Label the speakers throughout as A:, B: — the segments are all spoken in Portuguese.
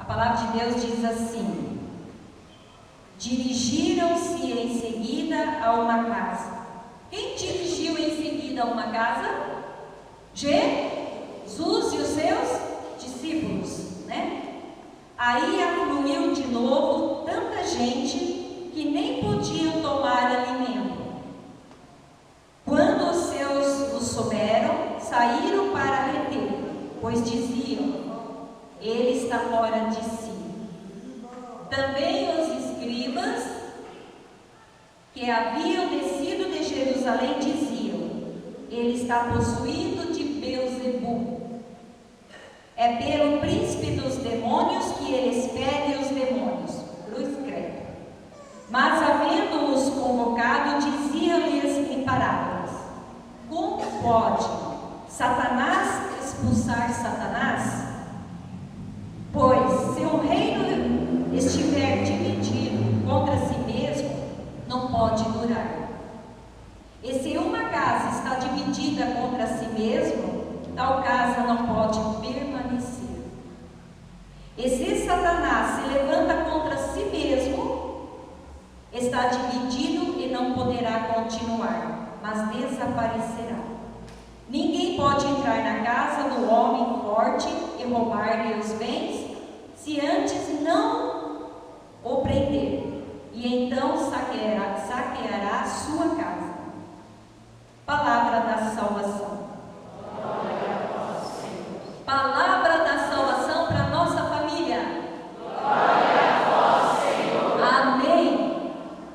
A: palavra de Deus diz assim: dirigiram-se em seguida a uma casa. Quem dirigiu em seguida a uma casa? Jesus e os seus discípulos, né? Aí afluiu de novo tanta gente que nem podiam tomar alimento. Quando os seus o souberam, saíram para retê-lo, pois diziam: ele está fora de si. Também os escribas que haviam descido de Jerusalém diziam: ele está possuído de Beelzebul. É pelo príncipe dos demônios que ele expele os demônios. Cruz credo. Mas havendo-os convocado, diziam-lhes em parábolas: como pode Satanás expulsar Satanás? Pois se um reino estiver dividido contra si mesmo, não pode durar. E se uma casa está dividida contra si mesmo, tal casa não pode permanecer. E se Satanás se levanta contra si mesmo, está dividido e não poderá continuar, mas desaparecerá. Ninguém pode entrar na casa do homem forte e roubar-lhe os bens, se antes não o prender, e então saqueará a sua casa. Palavra da salvação. Palavra da salvação para a nossa família.
B: Glória a vós, Senhor.
A: Amém.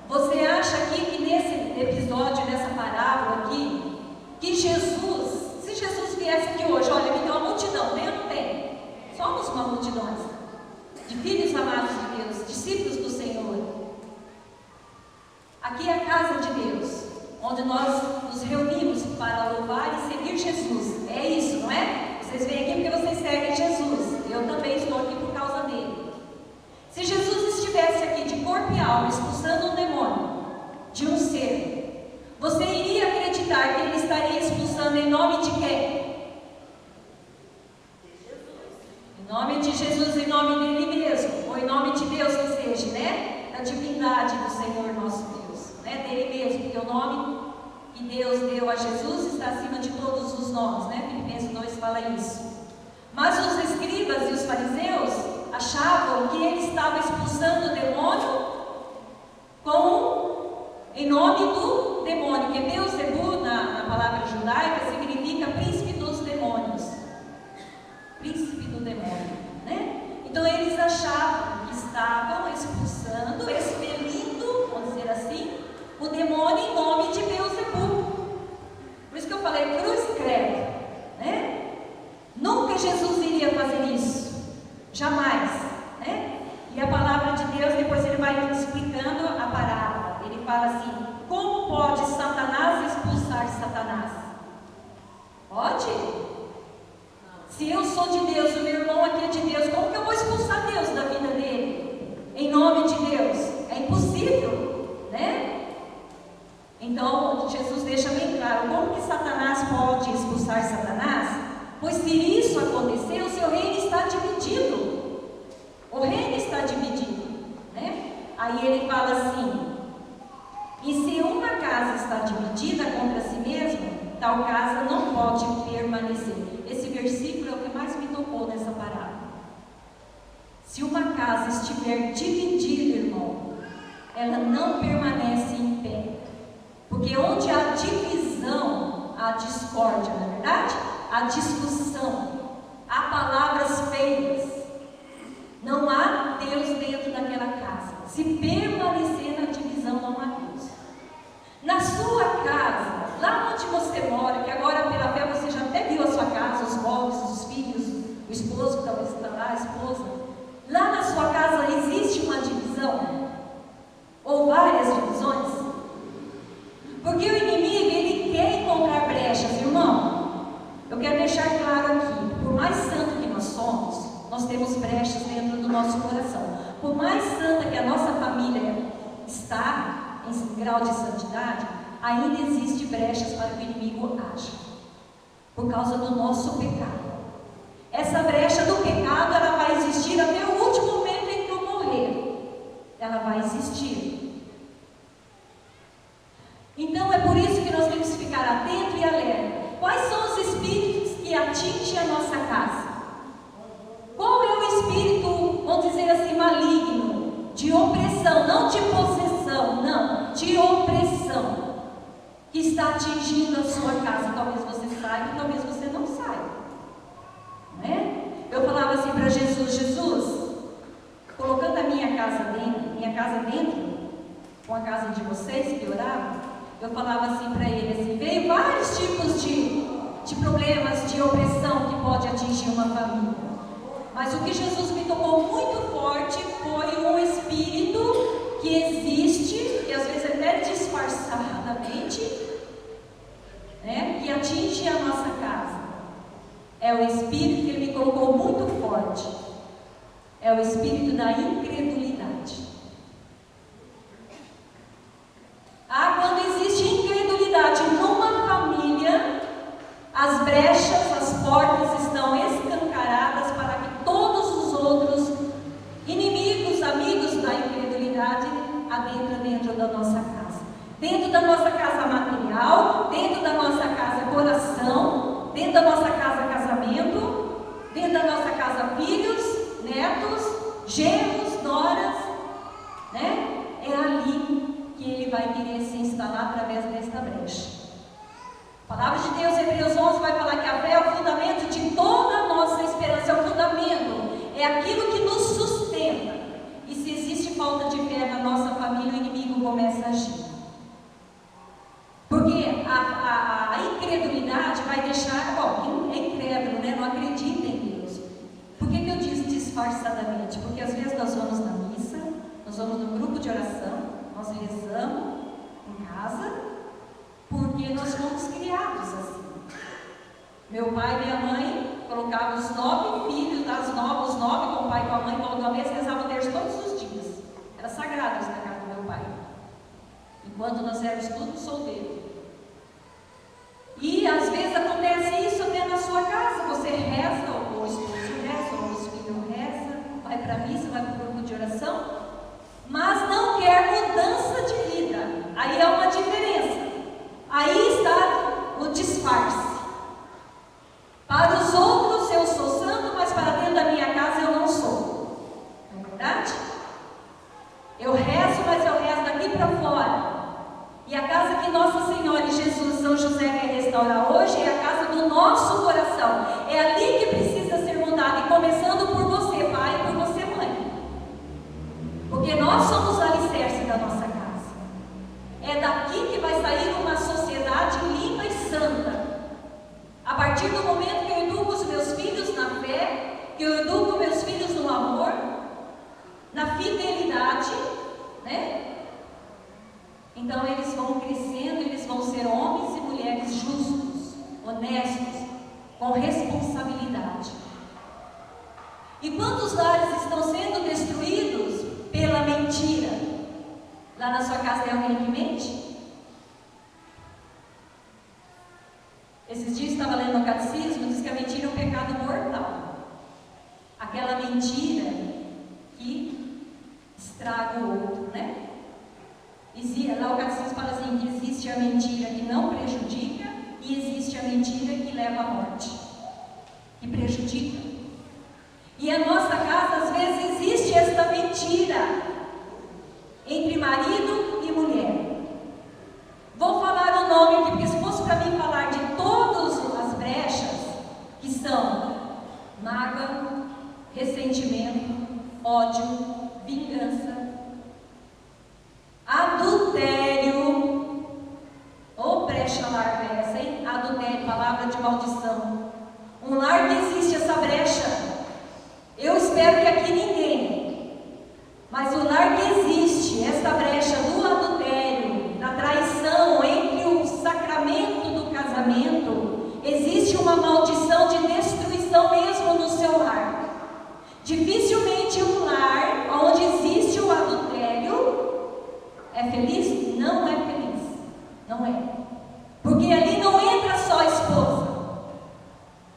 A: Você acha aqui que nesse episódio, nessa parábola aqui, que Jesus, se Jesus viesse aqui hoje, olha, aqui tem uma multidão, tem ou não tem? Somos uma multidão de filhos amados de Deus, discípulos do Senhor. Aqui é a casa de Deus, onde nós nos reunimos para louvar e seguir Jesus. É isso, não é? Vocês vêm aqui porque vocês seguem Jesus. Eu também estou aqui por causa dele. Se Jesus estivesse aqui de corpo e alma, expulsando um demônio de um ser, você iria acreditar que ele estaria expulsando em nome de quem? Em nome de Jesus, em nome dele mesmo, ou em nome de Deus que seja, né? Da divindade do Senhor nosso Deus, né? Dele mesmo, porque o nome que Deus deu a Jesus está acima de todos os nomes, né? Filipenses 2 fala isso. Mas os escribas e os fariseus achavam que ele estava expulsando o demônio em nome do demônio, que Beelzebul na palavra judaica significa príncipe dos demônios. Príncipe do demônio, né? Então eles achavam que estavam expulsando, expelindo, vamos dizer assim, o demônio em nome de Beelzebul. Por isso que eu falei cruz credo, né? Nunca Jesus iria fazer isso, jamais, né? E a palavra de Deus, depois ele vai explicando a parábola. Ele fala assim: como pode Satanás expulsar Satanás? Pode? Se eu sou de Deus, o meu irmão aqui é de Deus, como que eu vou expulsar Deus da vida dele? Em nome de Deus? É impossível, né? Então, Jesus deixa bem claro, como que Satanás pode expulsar Satanás? Pois se isso acontecer, o seu reino está dividido. O reino está dividido, né? Aí ele fala assim: e se uma casa está dividida contra si mesma, tal casa não pode permanecer. Esse versículo é o que mais me tocou nessa parábola. Se uma casa estiver dividida, irmão, ela não permanece em pé. Porque onde há divisão, há discórdia, não é verdade? Há discussão, há palavras feias. Não há Deus dentro daquela casa. Se permanecer na divisão, não há Deus. Na sua casa, lá onde você mora, que agora pela fé você já até viu a sua casa, os móveis, os filhos, o esposo que talvez está lá, a esposa. Lá na sua casa existe uma divisão? Ou várias divisões? Porque o inimigo, ele quer encontrar brechas, irmão. Eu quero deixar claro aqui, por mais santo que nós somos, nós temos brechas dentro do nosso coração. Por mais santa que a nossa família está em grau de santidade, ainda existe brechas para que o inimigo haja, por causa do nosso pecado. Essa brecha do pecado, ela vai existir até o último opressão, não de possessão, não, de opressão, que está atingindo a sua casa. Talvez você saiba, talvez você não saiba, não é? Eu falava assim para Jesus: Jesus, colocando a minha casa dentro, com a casa de vocês que oravam, eu falava assim para ele, assim, veio vários tipos de problemas, de opressão que pode atingir uma família. Mas o que Jesus me tocou muito forte foi um espírito que existe, e às vezes até disfarçadamente, né, que atinge a nossa casa. É o espírito que ele me colocou muito forte. É o espírito da incredulidade. Quando existe incredulidade numa família, as brechas, as portas estão escancaradas para que todos os outros inimigos, amigos da incredulidade adentrem dentro da nossa casa. Dentro da nossa casa material, dentro da nossa casa coração, dentro da nossa casa casamento, dentro da nossa casa filhos, netos, genros, noras, né? É ali que ele vai querer se instalar através desta brecha. A palavra de Deus, Hebreus 11, vai falar que a fé é o fundamento de toda a nossa esperança, é o fundamento, é aquilo que nos sustenta. E se existe falta de fé na nossa família, o inimigo começa a agir. Porque a incredulidade vai deixar, é incrédulo, né? Não acredita em Deus. Por que eu disse disfarçadamente? Porque às vezes nós vamos na missa, nós vamos no grupo de oração, nós rezamos em casa, porque nós fomos criados assim. Meu pai e minha mãe colocavam os 9 filhos, os 9 com o pai e com a mãe, voltam à mesa, rezavam o terço todos os dias. Era sagrado isso na casa do meu pai. Enquanto nós éramos todos solteiros. E às vezes acontece isso até na sua casa. Você reza, ou o esposo reza, ou os filhos reza, vai para a missa, vai para o grupo de oração, mas não quer mudança de vida. Aí é uma diferença. Aí está o disfarce. Para os outros eu sou santo, mas para dentro da minha casa eu não sou. Não é verdade? Eu rezo, mas eu rezo daqui para fora. E a casa que Nossa Senhora e Jesus São José quer restaurar hoje é a casa do nosso coração. É ali que precisa ser mudado. E começando por você, pai, e por você, mãe. Porque nós somos o alicerce da nossa casa. É daqui que vai sair uma sociedade limpa e santa. A partir do momento que eu educo os meus filhos na fé, que eu educo meus filhos no amor, na fidelidade, né? Então eles vão crescendo, eles vão ser homens e mulheres justos, honestos, com responsabilidade. E quantos lares estão sendo destruídos pela mentira? Lá na sua casa tem alguém que mente? Esses dias estava lendo no catecismo, diz que a mentira é um pecado mortal. Aquela mentira que estraga o outro, né? Lá o catecismo fala assim, que existe a mentira que não prejudica e existe a mentira que leva à morte, que prejudica. E a nossa casa, às vezes, existe esta mentira entre marido e mulher. Vou falar o nome aqui, porque se fosse para mim falar de todas as brechas, que são mágoa, ressentimento, ódio, vingança, adultério, ou brecha larga essa, hein? Adultério, palavra de maldição. Um lar que existe essa brecha. Eu espero que aqui ninguém. Mas o lar que existe, essa brecha do adultério, da traição entre o sacramento do casamento, existe uma maldição de destruição mesmo no seu lar. Dificilmente um lar onde existe o adultério é feliz? Não é feliz. Não é. Porque ali não entra só a esposa.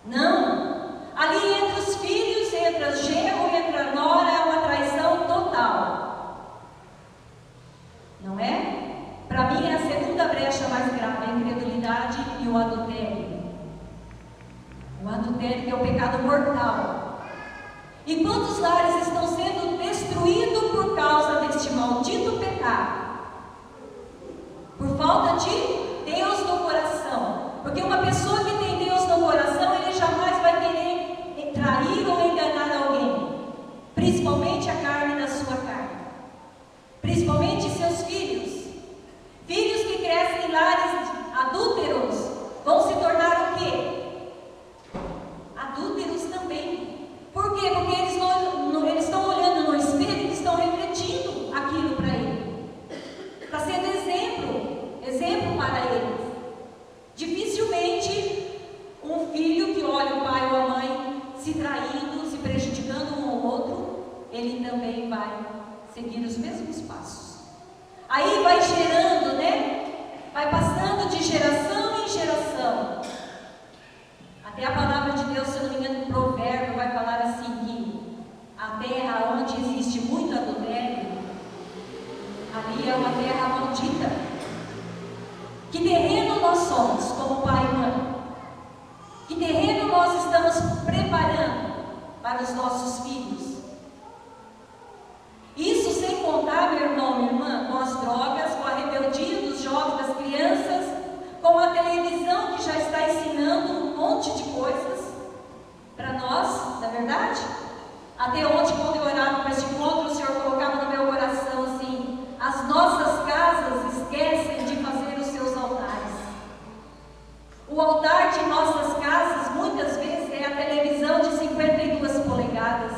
A: Não. Ali entra os filhos, entra o genro, entra a nora, é uma traição total. Não é? Para mim é a segunda brecha mais grave, a incredulidade e o adultério. O adultério que é o pecado mortal. E quantos lares estão sendo destruídos por causa deste mal? falta de Deus no coração. Porque uma pessoa que tem Deus no coração, ele jamais vai querer trair ou enganar alguém. Principalmente a carne da sua carne. Principalmente seus filhos. Filhos que crescem em lares adúlteros vão se tornar o quê? Adúlteros também. Por quê? Porque eles estão olhando no espelho e estão refletindo aquilo para ele. Está sendo exemplo para eles. Dificilmente um filho que olha o pai ou a mãe se traindo, se prejudicando um ao outro, ele também vai seguir os mesmos passos. Aí vai gerando, né? Vai passando de geração em geração. Até a palavra de Deus, se eu não me engano, em Provérbio, vai falar assim que a terra onde existe muito adultério, ali é uma terra maldita. Que terreno nós somos como pai e mãe? Que terreno nós estamos preparando para os nossos filhos? Isso sem contar, meu irmão, minha irmã, com as drogas, com a rebeldia dos jovens, das crianças, com a televisão que já está ensinando um monte de coisas para nós, não é verdade? Até ontem, quando eu orava para este encontro, o Senhor colocava no meu coração assim: as nossas casas esquecem de fazer os seus altares. O altar de nossas casas, muitas vezes, é a televisão de 52 polegadas,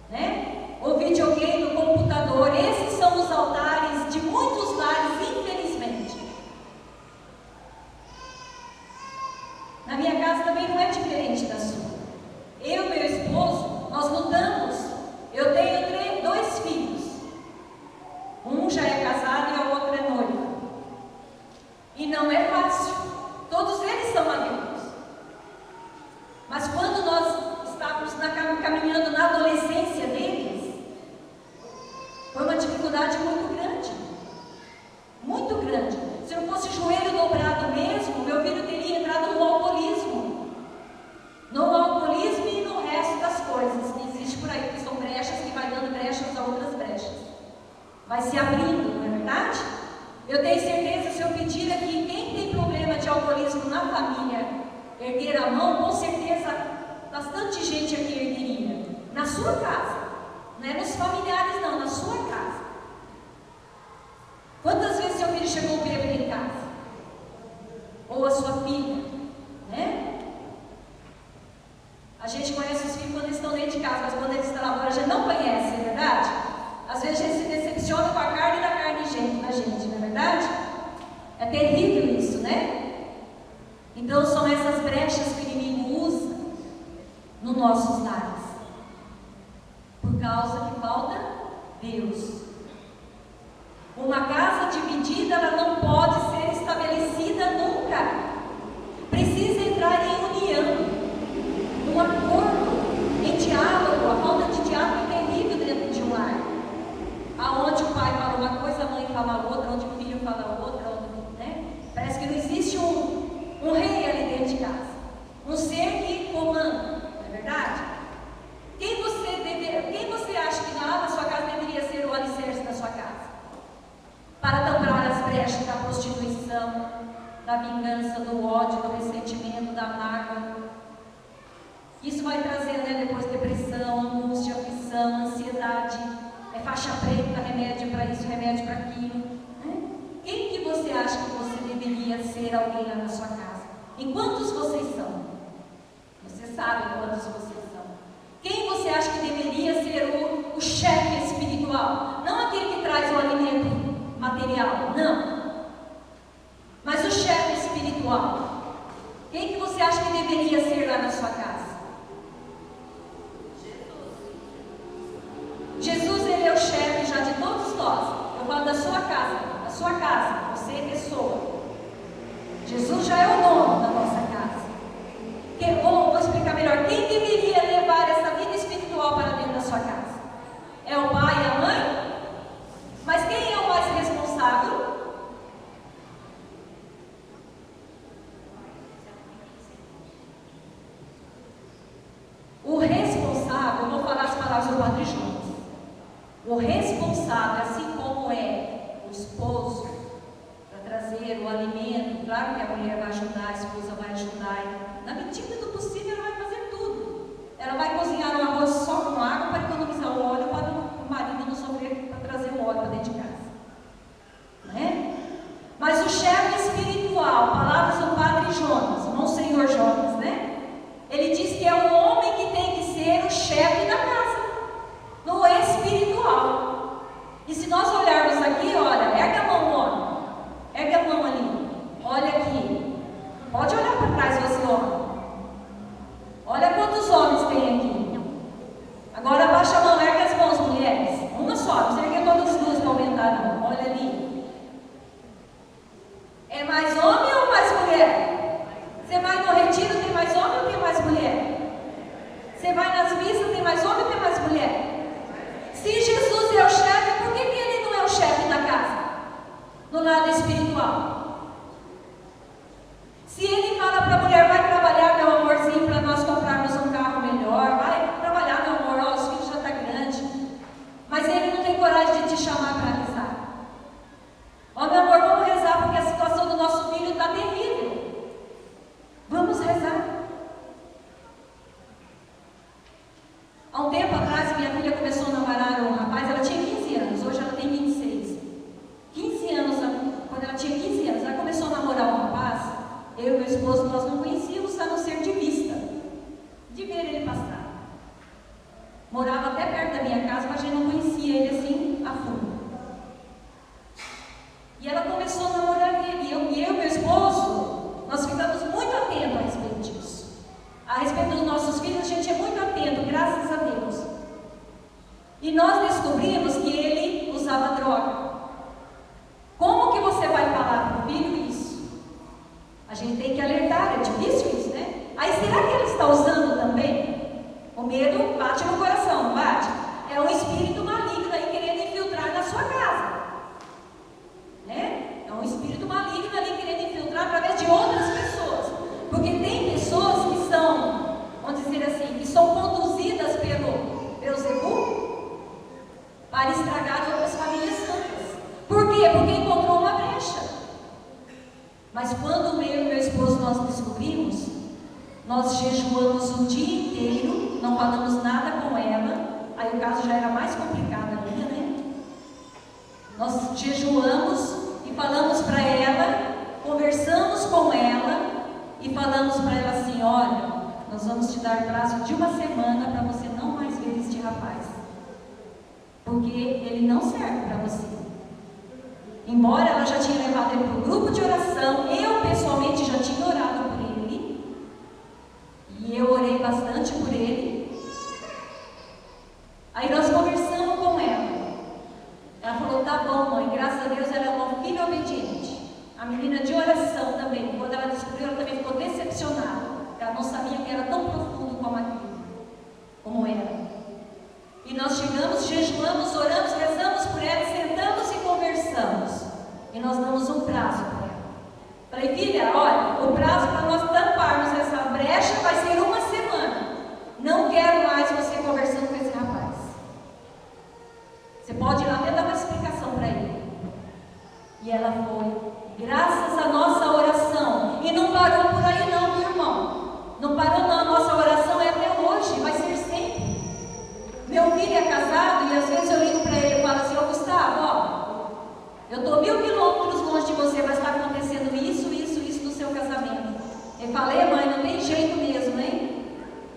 A: né? O videogame, o computador. Esses são os altares de muitos lares, infelizmente. Na minha casa também não é diferente da sua. Eu e meu esposo, nós lutamos. Eu tenho dois filhos. Um já é casado e a outra é noiva. E não é fácil. Todos eles são amigos. Mas quando nós estávamos caminhando na adolescência deles, foi uma dificuldade muito grande. Muito grande. Se não fosse joelho dobrado mesmo, meu filho teria entrado no alcoolismo. No alcoolismo e no resto das coisas que existe por aí, que são brechas que vai dando brechas a outras brechas. Vai se abrindo, não é verdade? Eu tenho certeza, se eu pedir aqui, quem tem problema de alcoolismo na família, erguer a mão, com certeza bastante gente aqui ergueria. Na sua casa. Não é nos familiares não, na sua casa. Quantas vezes seu filho chegou bêbado em casa? Ou a sua filha, né? A gente conhece os filhos quando eles estão dentro de casa, mas quando eles estão lá fora a gente não conhece, é verdade? Às vezes a gente se decepciona com a carne da carne da gente, não é verdade? É terrível isso, né? Então são essas brechas que o inimigo usa nos nossos lares. Por causa que falta Deus. Uma casa dividida, ela não pode ser estabelecida nunca. Precisa entrar em união, um acordo, em diálogo. A falta de diálogo é terrível dentro de um lar. Aonde o pai fala uma coisa, a mãe fala outra, onde o filho fala outra, né? Parece que não existe um rei ali dentro de casa. Um ser que comanda, não é verdade? Quem você acha que lá na sua casa deveria ser o alicerce da sua casa? Para tampar as brechas da prostituição, da vingança, do ódio, do ressentimento, da mágoa. Isso vai trazer, né, depois depressão, angústia, aflição, ansiedade, faixa preta, remédio para isso, remédio para aquilo. Né? Quem que você acha que você deveria ser alguém lá na sua casa? Em quantos vocês são? Você sabe quantos vocês são. Quem você acha que deveria ser o chefe espiritual? Não aquele que traz o alimento material, não. Mas o chefe espiritual. Quem que você acha que deveria ser lá na sua casa? Jesus, ele é o chefe já de todos nós. Eu falo da sua casa, você é pessoa. Jesus já é o dono da nossa casa. Vou explicar melhor. Quem deveria levar essa vida espiritual para dentro da sua casa? É o pai e a mãe? Mas quem é o mais responsável? O responsável, eu vou falar as palavras do Padre Jonas. O responsável, assim como é o esposo, o alimento. Claro que a mulher vai ajudar, a esposa vai ajudar. Na medida do possível, ela vai fazer tudo. Ela vai cozinhar um arroz só com água para economizar o óleo, para o marido não sofrer para trazer o óleo para dentro de casa. Não é? Mas o chefe espiritual, palavras do padre Jonas, Monsenhor Jonas, né? Ele diz que é o homem que tem que ser o chefe da casa, no espiritual. E se nós olharmos aqui, olha, ergue a mão, homem. Ergue a mão ali. Olha aqui. Pode olhar para trás, você homem. Olha quantos homens tem aqui. Agora abaixa a mão, ergue as mãos, mulheres. Uma só, não precisa erguer todas as duas para aumentar, não. Olha ali. É mais homem ou mais mulher? Você vai no retiro, tem mais homem ou tem mais mulher? Você vai nas missas, tem mais homem ou tem mais mulher? Se Jesus é o chefe, por que ele não é o chefe da casa? No lado espiritual. Se ele fala para a mulher, vai trabalhar, meu amorzinho, para nós comprarmos um carro melhor, vai trabalhar, meu amor, ó, os filhos já estão grandes. Mas ele não tem coragem de te chamar para rezar. Ó, meu amor, vamos rezar, porque a situação do nosso filho está terrível. Vamos rezar. Há um tempo atrás, minha filha começou a namorar um rapaz, ela tinha 15 anos, hoje ela tem 26. 15 anos, quando ela tinha 15 anos, ela começou a namorar um rapaz. Eu e meu esposo, nós não conhecíamos, a não ser de vista, de ver ele passar. Morava até perto da minha casa, mas a gente não conhecia ele assim, a fundo. E ela começou a namorar ele, e eu e meu esposo, nós ficamos muito atentos a respeito disso. A respeito dos nossos filhos, a gente é muito atento, graças a Deus. E nós descobrimos que ele usava droga. Como que você vai falar para o filho isso? A gente tem que alertar, é difícil isso, né? Aí será que ele está usando também? O medo bate no coração, não bate? É um espírito maligno aí querendo infiltrar na sua casa. Né? É um espírito maligno ali querendo infiltrar através de outras pessoas. Porque tem pessoas que são, vamos dizer assim, que são conduzidas pelo Beelzebub para estragar outras famílias santas. Por quê? Porque encontrou uma brecha. Mas quando eu e meu esposo nós descobrimos, nós jejuamos o dia inteiro, não falamos nada com ela. Aí o caso já era mais complicado ainda, né? Nós jejuamos e falamos para ela, conversamos com ela e falamos para ela assim: olha, nós vamos te dar prazo de uma semana para você não mais ver este rapaz, porque ele não serve para você. Embora ela já tinha levado ele para o grupo de oração, eu pessoalmente já tinha orado por ele, e eu orei bastante por ele. Aí nós conversamos com ela. Ela falou: tá bom, mãe, graças a Deus ela é uma filha obediente. A menina de oração também, quando ela descobriu, ela também ficou decepcionada. Ela não sabia que era tão profundo como aquilo, como era. E nós chegamos, jejuamos, oramos, rezamos por ela, sentamos e conversamos. E nós damos um prazo para ela. Falei: filha, olha, o prazo para nós tamparmos essa brecha vai ser uma semana. Não quero mais você conversando com esse rapaz. Você pode ir lá até dar uma explicação para ele. E ela foi, graças à nossa oração. E não parou por aí não, meu irmão. Não parou não, a nossa oração é até hoje, vai ser sempre. Meu filho é casado e às vezes eu ligo para ele e falo assim: ô Gustavo, ó, eu estou 1000 quilômetros longe de você, mas está acontecendo isso no seu casamento. Ele fala: mãe, não tem jeito mesmo, hein?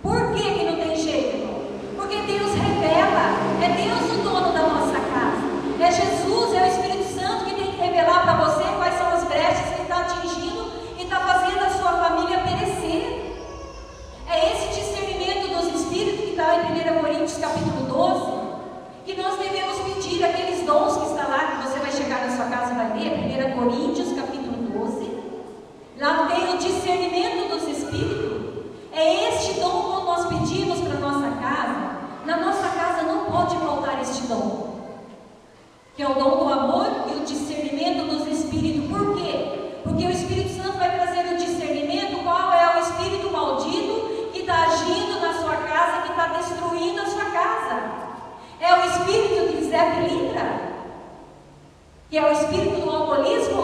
A: Por que não tem jeito, irmão? Porque Deus revela, é Deus o dono da nossa casa. É Jesus, é o Espírito Santo que tem que revelar para você quais são as brechas que está atingindo e está fazendo a sua família perecer. É esse discernimento dos Espíritos que está em 1 Coríntios capítulo 12, que nós devemos pedir aqueles dons que está lá, que você vai chegar na sua casa e vai ler, 1 Coríntios capítulo 12, lá tem o discernimento dos Espíritos. É este dom que nós pedimos para a nossa casa. Na nossa casa não pode faltar este dom, que é o dom do amor e o discernimento dos Espíritos. Por quê? Porque o Espírito Santo vai trazer o discernimento, qual é o espírito maldito que está agindo na sua casa, que está destruindo a sua casa. É o espírito de Zé Pilintra, que é o espírito do alcoolismo,